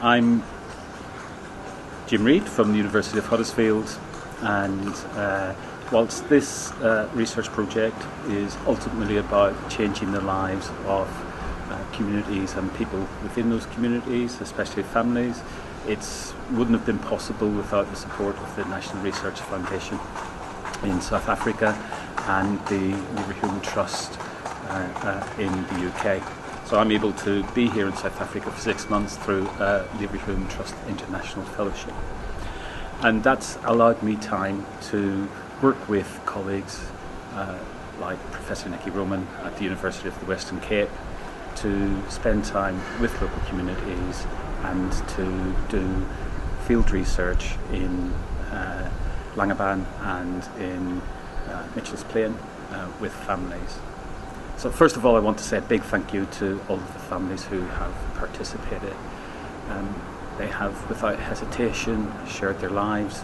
I'm Jim Reid from the University of Huddersfield, and whilst this research project is ultimately about changing the lives of communities and people within those communities, especially families, it wouldn't have been possible without the support of the National Research Foundation in South Africa and the Liverpool Trust in the UK. So I'm able to be here in South Africa for 6 months through Liverpool Trust International Fellowship. And that's allowed me time to work with colleagues like Professor Nicky Roman at the University of the Western Cape, to spend time with local communities and to do field research in Langebaan and in Mitchell's Plain with families. So first of all, I want to say a big thank you to all of the families who have participated. They have, without hesitation, shared their lives.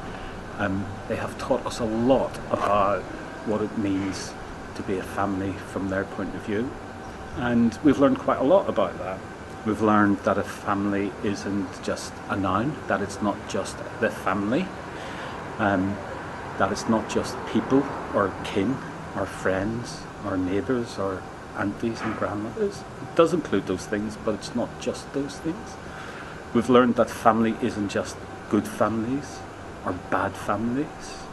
They have taught us a lot about what it means to be a family from their point of view. And we've learned quite a lot about that. We've learned that a family isn't just a noun, that it's not just the family, that it's not just people or kin or friends or neighbours or aunties and grandmothers. It does include those things, but it's not just those things. We've learned that family isn't just good families or bad families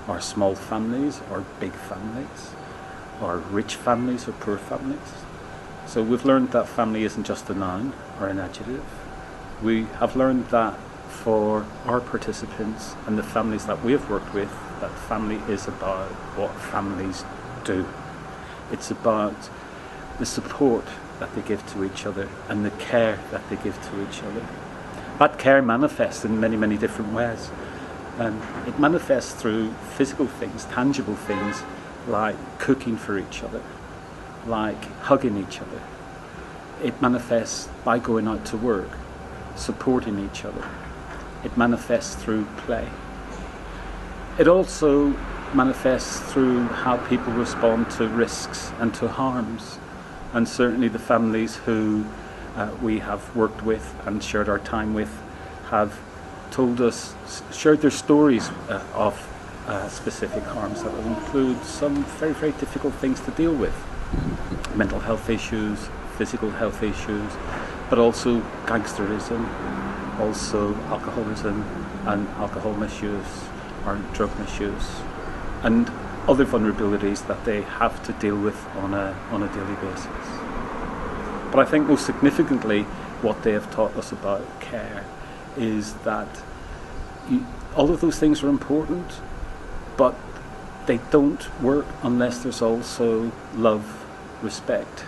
or small families or big families or rich families or poor families. So we've learned that family isn't just a noun or an adjective. We have learned that for our participants and the families that we have worked with, that family is about what families do. It's about the support that they give to each other and the care that they give to each other. That care manifests in many, many different ways. It manifests through physical things, tangible things, like cooking for each other, like hugging each other. It manifests by going out to work, supporting each other. It manifests through play. It also manifests through how people respond to risks and to harms. And certainly the families who we have worked with and shared our time with have told us, shared their stories of specific harms that will include some very, very difficult things to deal with. Mental health issues, physical health issues, but also gangsterism, also alcoholism and alcohol misuse or drug misuse, and other vulnerabilities that they have to deal with on a daily basis. But I think most significantly what they have taught us about care is that all of those things are important, but they don't work unless there's also love, respect,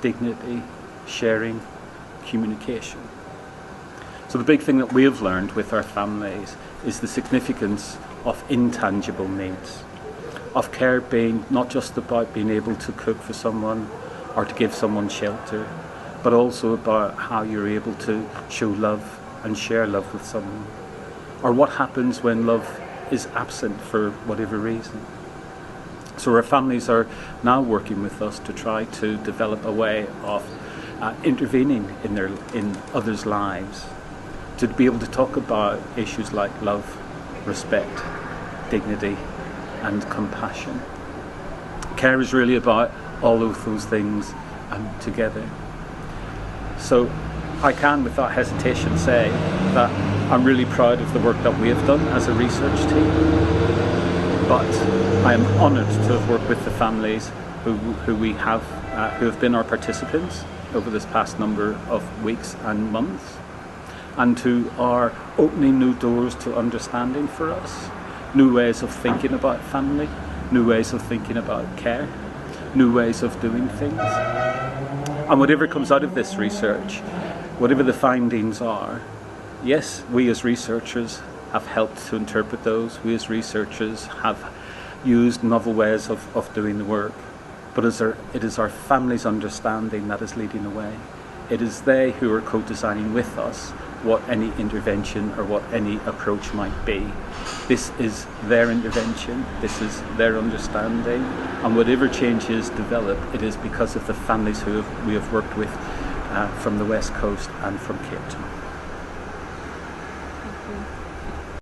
dignity, sharing, communication. So the big thing that we have learned with our families is the significance of intangible needs, of care being not just about being able to cook for someone or to give someone shelter, but also about how you're able to show love and share love with someone, or what happens when love is absent for whatever reason. So our families are now working with us to try to develop a way of intervening in others' lives, to be able to talk about issues like love, respect, dignity and compassion. Care is really about all of those things together. So I can, without hesitation, say that I'm really proud of the work that we have done as a research team, but I am honoured to have worked with the families who have been our participants over this past number of weeks and months, and who are opening new doors to understanding for us, new ways of thinking about family, new ways of thinking about care, new ways of doing things. And whatever comes out of this research, whatever the findings are, yes, we as researchers have helped to interpret those. We as researchers have used novel ways of doing the work. But it is our families' understanding that is leading the way. It is they who are co-designing with us what any intervention or what any approach might be. This is their intervention, this is their understanding, and whatever changes develop, it is because of the families we have worked with from the West Coast and from Cape Town. you.